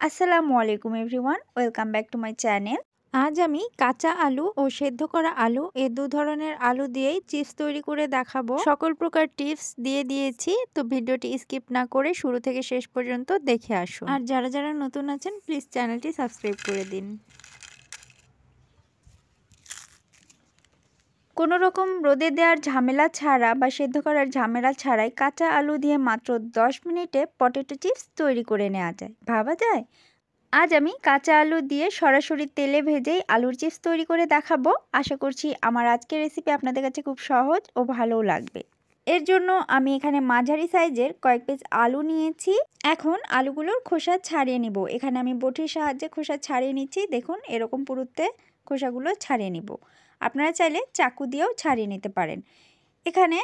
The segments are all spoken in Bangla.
আসসালামু আলাইকুম everyone, welcome back to my channel. আজ আমি কাঁচা আলু ও সেদ্ধ করা আলু এই দু ধরনের আলু দিয়েই চিপস তৈরি করে দেখাবো। সকল প্রকার টিপস দিয়ে দিয়েছি, তো ভিডিওটি স্কিপ না করে শুরু থেকে শেষ পর্যন্ত দেখে আসুন। আর যারা যারা নতুন আছেন প্লিজ চ্যানেলটি সাবস্ক্রাইব করে দিন। কোনো রকম রোদে দেওয়ার ঝামেলা ছাড়া বা সেদ্ধ করার ঝামেলা ছাড়াই কাঁচা আলু দিয়ে মাত্র 10 মিনিটে পটেটো চিপস তৈরি করে নেওয়া যায়। ভাবা যায়? আজ আমি কাঁচা আলু দিয়ে সরাসরি তেলে ভেজেই আলুর চিপস তৈরি করে দেখাবো। আশা করছি আমার আজকের রেসিপি আপনাদের কাছে খুব সহজ ও ভালোও লাগবে। এর জন্য আমি এখানে মাঝারি সাইজের কয়েক পিস আলু নিয়েছি। এখন আলুগুলোর খোসা ছাড়িয়ে নিব। এখানে আমি বটির সাহায্যে খোসা ছাড়িয়ে নিচ্ছি। দেখুন এরকম পুরুত্বে খোসাগুলো ছাড়িয়ে নিব। আপনারা চাইলে চাকু দিয়েও ছাড়িয়ে নিতে পারেন। এখানে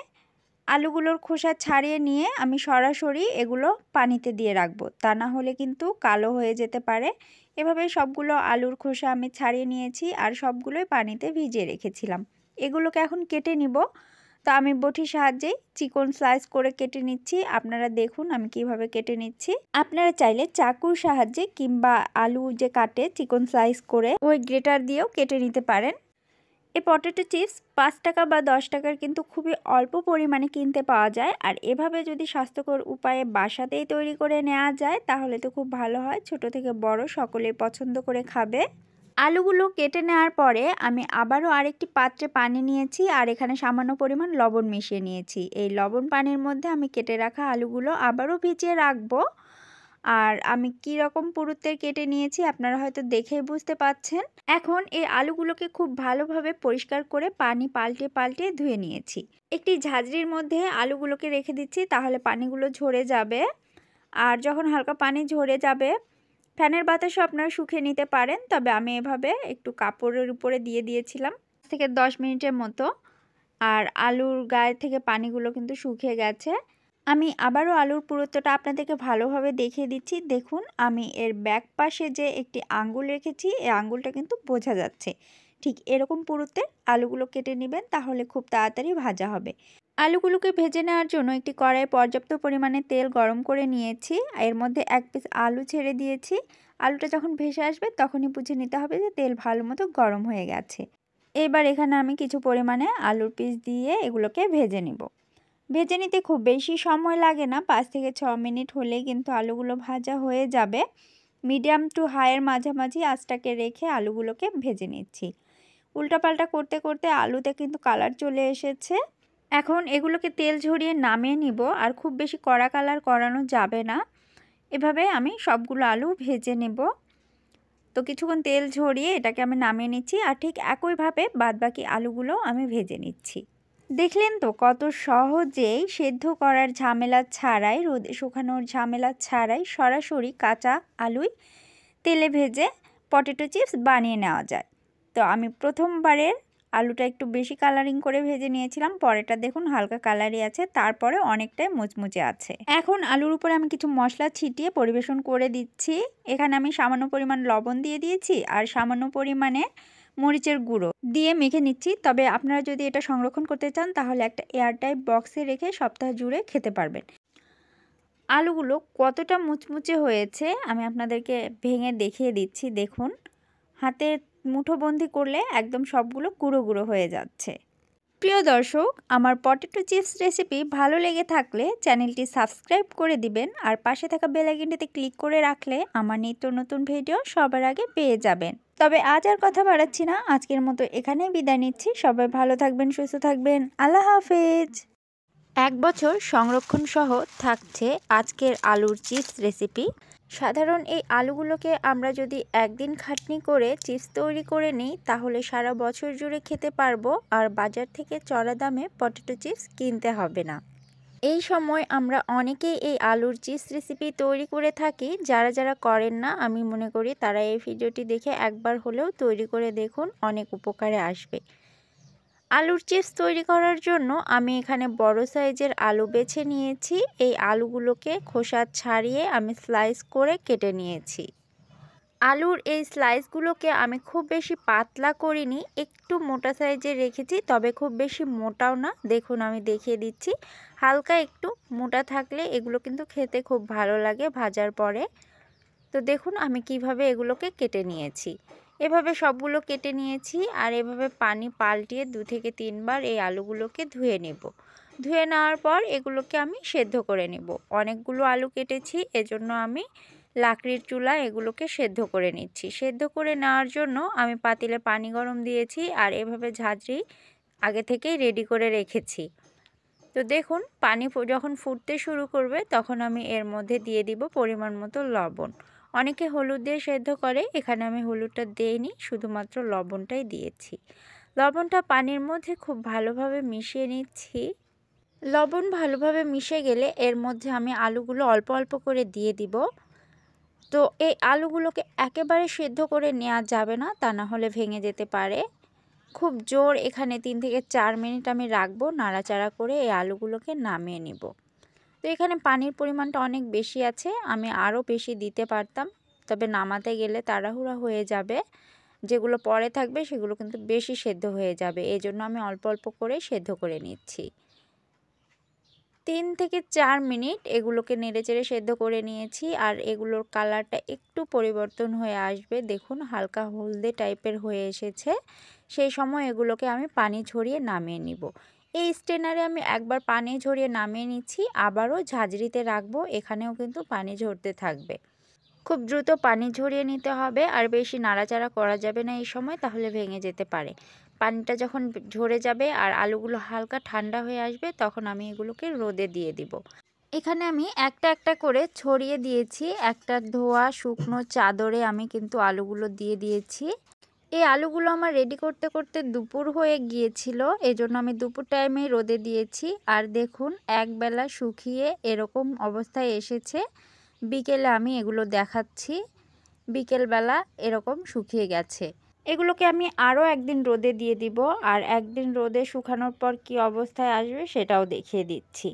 আলুগুলোর খোসা ছাড়িয়ে নিয়ে আমি সরাসরি এগুলো পানিতে দিয়ে রাখবো, তা না হলে কিন্তু কালো হয়ে যেতে পারে। এভাবে সবগুলো আলুর খোসা আমি ছাড়িয়ে নিয়েছি আর সবগুলোই পানিতে ভিজিয়ে রেখেছিলাম। এগুলোকে এখন কেটে নিব। তো আমি বটির সাহায্যেই চিকন স্লাইস করে কেটে নিচ্ছি। আপনারা দেখুন আমি কিভাবে কেটে নিচ্ছি। আপনারা চাইলে চাকুর সাহায্যে কিংবা আলু যে কাটে চিকন স্লাইস করে ওই গ্রেটার দিয়েও কেটে নিতে পারেন। এই পটেটো চিপস 5 টাকা বা 10 টাকার কিন্তু খুবই অল্প পরিমাণে কিনতে পাওয়া যায়। আর এভাবে যদি স্বাস্থ্যকর উপায়ে বাসাতেই তৈরি করে নেওয়া যায় তাহলে তো খুব ভালো হয়। ছোট থেকে বড় সকলেই পছন্দ করে খাবে। আলুগুলো কেটে নেওয়ার পরে আমি আবারও আরেকটি পাত্রে পানি নিয়েছি আর এখানে সামান্য পরিমাণ লবণ মিশিয়ে নিয়েছি। এই লবণ পানির মধ্যে আমি কেটে রাখা আলুগুলো আবারও ভিজিয়ে রাখবো। আর আমি কি রকম পুরুত্বের কেটে নিয়েছি আপনারা হয়তো দেখেই বুঝতে পাচ্ছেন। এখন এই আলুগুলোকে খুব ভালোভাবে পরিষ্কার করে পানি পাল্টে পাল্টে ধুয়ে নিয়েছি। একটি ঝাঁঝরির মধ্যে আলুগুলোকে রেখে দিচ্ছি, তাহলে পানিগুলো ঝরে যাবে। আর যখন হালকা পানি ঝরে যাবে ফ্যানের বাতাসও আপনারা শুকিয়ে নিতে পারেন, তবে আমি এভাবে একটু কাপড়ের উপরে দিয়ে দিয়েছিলাম 5 থেকে 10 মিনিটের মতো। আর আলুর গায়ে থেকে পানিগুলো কিন্তু শুকিয়ে গেছে। আমি আবারও আলুর পুরুত্বটা আপনাদেরকে ভালোভাবে দেখিয়ে দিচ্ছি। দেখুন আমি এর ব্যাক পাশে যে একটি আঙ্গুল রেখেছি এই আঙ্গুলটা কিন্তু বোঝা যাচ্ছে। ঠিক এরকম পুরুত্বে আলুগুলো কেটে নেবেন, তাহলে খুব তাড়াতাড়ি ভাজা হবে। আলুগুলোকে ভেজে নেওয়ার জন্য একটি কড়াইয়ে পর্যাপ্ত পরিমাণে তেল গরম করে নিয়েছি। এর মধ্যে এক পিস আলু ছেড়ে দিয়েছি। আলুটা যখন ভেসে আসবে তখনই বুঝে নিতে হবে যে তেল ভালো মতো গরম হয়ে গেছে। এবার এখানে আমি কিছু পরিমাণে আলুর পিস দিয়ে এগুলোকে ভেজে নিব। ভেজে নিতে খুব বেশি সময় লাগে না, 5 থেকে 6 মিনিট হলেই কিন্তু আলুগুলো ভাজা হয়ে যাবে। মিডিয়াম টু হাইয়ের মাঝামাঝি আঁচটাকে রেখে আলুগুলোকে ভেজে নিচ্ছি। উল্টাপাল্টা করতে করতে আলুতে কিন্তু কালার চলে এসেছে। এখন এগুলোকে তেল ঝরিয়ে নামিয়ে নিব। আর খুব বেশি কড়া কালার করানো যাবে না। এভাবে আমি সবগুলো আলু ভেজে নেব। তো কিছুক্ষণ তেল ঝরিয়ে এটাকে আমি নামিয়ে নিচ্ছি। আর ঠিক একইভাবে বাদবাকি আলুগুলো আমি ভেজে নিচ্ছি। দেখলেন তো কত সহজেই সেদ্ধ করার ঝামেলা ছাড়াই, রোদে শুকানোর ঝামেলা ছাড়াই সরাসরি কাঁচা আলুই তেলে ভেজে পটেটো চিপস বানিয়ে নেওয়া যায়। তো আমি প্রথমবারের আলুটা একটু বেশি কালারিং করে ভেজে নিয়েছিলাম, পরেরটা দেখুন হালকা কালারই আছে, তারপরে অনেকটাই মুচমুচে আছে। এখন আলুর উপরে আমি কিছু মশলা ছিটিয়ে পরিবেশন করে দিচ্ছি। এখানে আমি সামান্য পরিমাণ লবণ দিয়ে দিয়েছি আর সামান্য পরিমাণে মরিচের গুঁড়ো দিয়ে মেখে নিচ্ছি। তবে আপনারা যদি এটা সংরক্ষণ করতে চান তাহলে একটা এয়ারটাইট বক্সে রেখে সপ্তাহ জুড়ে খেতে পারবেন। আলুগুলো কতটা মুচমুচে হয়েছে আমি আপনাদেরকে ভেঙে দেখিয়ে দিচ্ছি। দেখুন হাতে মুঠোবন্দি করলে একদম সবগুলো গুঁড়ো গুঁড়ো হয়ে যাচ্ছে। প্রিয় দর্শক, আমার পটেটো চিপস রেসিপি ভালো লেগে থাকলে চ্যানেলটি সাবস্ক্রাইব করে দিবেন আর পাশে থাকা বেল আইকনটিতে ক্লিক করে রাখলে আমার নিত্য নতুন ভিডিও সবার আগে পেয়ে যাবেন। তবে আজ আর কথা বাড়াচ্ছি না, আজকের মতো এখানেই বিদায় নিচ্ছি। সবাই ভালো থাকবেন, সুস্থ থাকবেন। আল্লাহ হাফেজ। 1 বছর সংরক্ষণ সহ থাকছে আজকের আলুর চিপস রেসিপি। সাধারণ এই আলুগুলোকে আমরা যদি একদিন খাটনি করে চিপস তৈরি করে নিই তাহলে সারা বছর জুড়ে খেতে পারবো আর বাজার থেকে চড়া দামে পটেটো চিপস কিনতে হবে না। এই সময় আমরা অনেকেই এই আলুর চিপস রেসিপি তৈরি করে থাকি। যারা যারা করেন না আমি মনে করি তারা এই ভিডিওটি দেখে একবার হলেও তৈরি করে দেখুন, অনেক উপকারে আসবে। আলুর চিপস তৈরি করার জন্য আমি এখানে বড় সাইজের আলু বেছে নিয়েছি। এই আলুগুলোকে খোসা ছাড়িয়ে আমি স্লাইস করে কেটে নিয়েছি। আলুর এই স্লাইসগুলোকে আমি খুব বেশি পাতলা করিনি, একটু মোটা সাইজের রেখেছি, তবে খুব বেশি মোটাও না। দেখুন আমি দেখিয়ে দিচ্ছি, হালকা একটু মোটা থাকলে এগুলো কিন্তু খেতে খুব ভালো লাগে ভাজার পরে। তো দেখুন আমি কিভাবে এগুলোকে কেটে নিয়েছি। এভাবে সবগুলো কেটে নিয়েছি আর এভাবে পানি পাল্টিয়ে 2 থেকে 3 বার এই আলুগুলোকে ধুয়ে নেব। ধুয়ে নেওয়ার পর এগুলোকে আমি সেদ্ধ করে নেব। অনেকগুলো আলু কেটেছি, এজন্য আমি লাকড়ির চুলায় এগুলোকে সেদ্ধ করে নিচ্ছি। সেদ্ধ করে নেওয়ার জন্য আমি পাতিলে পানি গরম দিয়েছি আর এভাবে ঝাঁঝরি আগে থেকেই রেডি করে রেখেছি। তো দেখুন পানি যখন ফুটতে শুরু করবে তখন আমি এর মধ্যে দিয়ে দিব পরিমাণ মতো লবণ। অনেকে হলুদ দিয়ে সেদ্ধ করে, এখানে আমি হলুদটা দেইনি, শুধুমাত্র লবণটাই দিয়েছি। লবণটা পানির মধ্যে খুব ভালোভাবে মিশিয়ে নিচ্ছি। লবণ ভালোভাবে মিশে গেলে এর মধ্যে আমি আলুগুলো অল্প অল্প করে দিয়ে দিব। তো এই আলুগুলোকে একেবারে সেদ্ধ করে নেওয়া যাবে না, তা না হলে ভেঙে যেতে পারে। খুব জোর এখানে 3 থেকে 4 মিনিট আমি রাখবো, নাড়াচাড়া করে এই আলুগুলোকে নামিয়ে নিব। তো এখানে পানির পরিমাণটা অনেক বেশি আছে, আমি আরও বেশি দিতে পারতাম, তবে নামাতে গেলে তাড়াহুড়া হয়ে যাবে। যেগুলো পরে থাকবে সেগুলো কিন্তু বেশি সেদ্ধ হয়ে যাবে, এই জন্য আমি অল্প অল্প করে সেদ্ধ করে নিচ্ছি। 3 থেকে 4 মিনিট এগুলোকে নেড়েচেড়ে সেদ্ধ করে নিয়েছি আর এগুলোর কালারটা একটু পরিবর্তন হয়ে আসবে। দেখুন হালকা হলদে টাইপের হয়ে এসেছে। সেই সময় এগুলোকে আমি পানি ঝরিয়ে নামিয়ে নিব। এই স্ট্রেনারে আমি একবার পানি ঝরিয়ে নামিয়ে নিচ্ছি, আবারও ঝাঁঝরিতে রাখবো, এখানেও কিন্তু পানি ঝরতে থাকবে। খুব দ্রুত পানি ঝরিয়ে নিতে হবে আর বেশি নাড়াচাড়া করা যাবে না এই সময়, তাহলে ভেঙে যেতে পারে। পানিটা যখন ঝরে যাবে আর আলুগুলো হালকা ঠান্ডা হয়ে আসবে তখন আমি এগুলোকে রোদে দিয়ে দিব। এখানে আমি একটা একটা করে ছড়িয়ে দিয়েছি, একটা ধোয়া শুকনো চাদরে আমি কিন্তু আলুগুলো দিয়ে দিয়েছি। এই আলুগুলো আমার রেডি করতে করতে দুপুর হয়ে গিয়েছিল, এজন্য আমি দুপুর টাইমেই রোদে দিয়েছি। আর দেখুন একবেলা শুকিয়ে এরকম অবস্থায় এসেছে। বিকেলে আমি এগুলো দেখাচ্ছি, বিকেলবেলা এরকম শুকিয়ে গেছে। এগুলোকে আমি আরও একদিন রোদে দিয়ে দিব আর একদিন রোদে শুকানোর পর কি অবস্থায় আসবে সেটাও দেখিয়ে দিচ্ছি।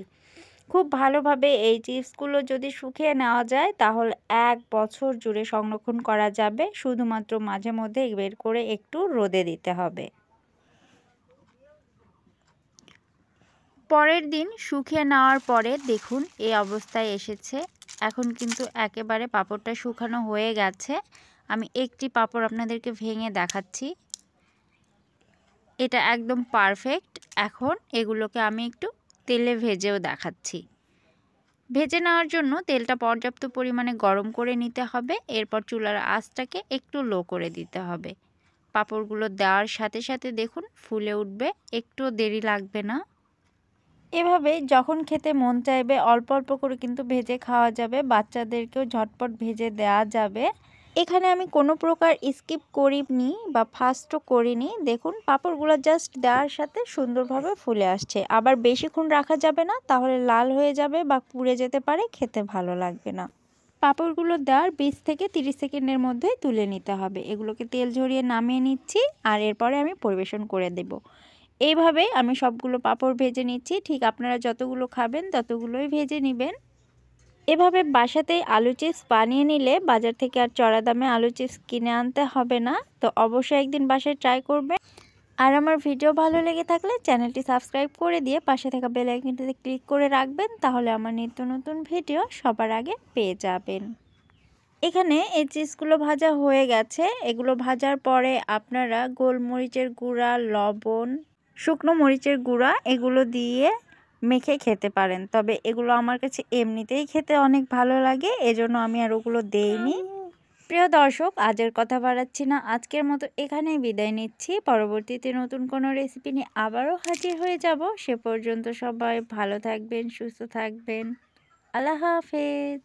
খুব ভালোভাবে এই চিপসগুলো যদি শুকিয়ে নেওয়া যায় তাহলে 1 বছর জুড়ে সংরক্ষণ করা যাবে, শুধুমাত্র মাঝে মধ্যে বের করে একটু রোদে দিতে হবে। পরের দিন শুকিয়ে নেওয়ার পরে দেখুন এই অবস্থায় এসেছে। এখন কিন্তু একেবারে পাঁপড়টা শুকানো হয়ে গেছে। আমি একটি পাঁপড় আপনাদেরকে ভেঙে দেখাচ্ছি, এটা একদম পারফেক্ট। এখন এগুলোকে আমি একটু তেলে ভেজেও দেখাচ্ছি। ভেজে নেওয়ার জন্য তেলটা পর্যাপ্ত পরিমাণে গরম করে নিতে হবে, এরপর চুলার আঁচটাকে একটু লো করে দিতে হবে। পাঁপড়গুলো দেওয়ার সাথে সাথে দেখুন ফুলে উঠবে, একটুও দেরি লাগবে না। এভাবে যখন খেতে মন চাইবে অল্প অল্প করে কিন্তু ভেজে খাওয়া যাবে, বাচ্চাদেরকেও ঝটপট ভেজে দেওয়া যাবে। এখানে আমি কোনো প্রকার স্কিপ করিনি বা ফাস্টও করিনি। দেখুন পাঁপড়গুলো জাস্ট দেওয়ার সাথে সুন্দরভাবে ফুলে আসছে। আবার বেশিক্ষণ রাখা যাবে না, তাহলে লাল হয়ে যাবে বা পুড়ে যেতে পারে, খেতে ভালো লাগবে না। পাঁপড়গুলো দেওয়ার 20 থেকে 30 সেকেন্ডের মধ্যেই তুলে নিতে হবে। এগুলোকে তেল ঝরিয়ে নামিয়ে নিচ্ছি আর এরপরে আমি পরিবেশন করে দেব। এইভাবে আমি সবগুলো পাঁপড় ভেজে নিচ্ছি, ঠিক আপনারা যতগুলো খাবেন ততগুলোই ভেজে নেবেন। এভাবে বাসাতেই আলু চিপস বানিয়ে নিলে বাজার থেকে আর চড়া দামে আলু চিপস কিনে আনতে হবে না। তো অবশ্যই একদিন বাসায় ট্রাই করবেন। আর আমার ভিডিও ভালো লেগে থাকলে চ্যানেলটি সাবস্ক্রাইব করে দিয়ে পাশে থাকা বেল আইকনটিতে ক্লিক করে রাখবেন, তাহলে আমার নিত্য নতুন ভিডিও সবার আগে পেয়ে যাবেন। এখানে এই চিপসগুলো ভাজা হয়ে গেছে। এগুলো ভাজার পরে আপনারা গোলমরিচের গুঁড়া, লবণ, শুকনো মরিচের গুঁড়া এগুলো দিয়ে মেখে খেতে পারেন। তবে এগুলো আমার কাছে এমনিতেই খেতে অনেক ভালো লাগে, এজন্য আমি আর ওগুলো দেইনি। প্রিয় দর্শক, আজের কথা বাড়াচ্ছি না, আজকের মতো এখানেই বিদায় নিচ্ছি। পরবর্তীতে নতুন কোনো রেসিপি নিয়ে আবারও হাজির হয়ে যাব। সে পর্যন্ত সবাই ভালো থাকবেন, সুস্থ থাকবেন। আল্লাহ হাফেজ।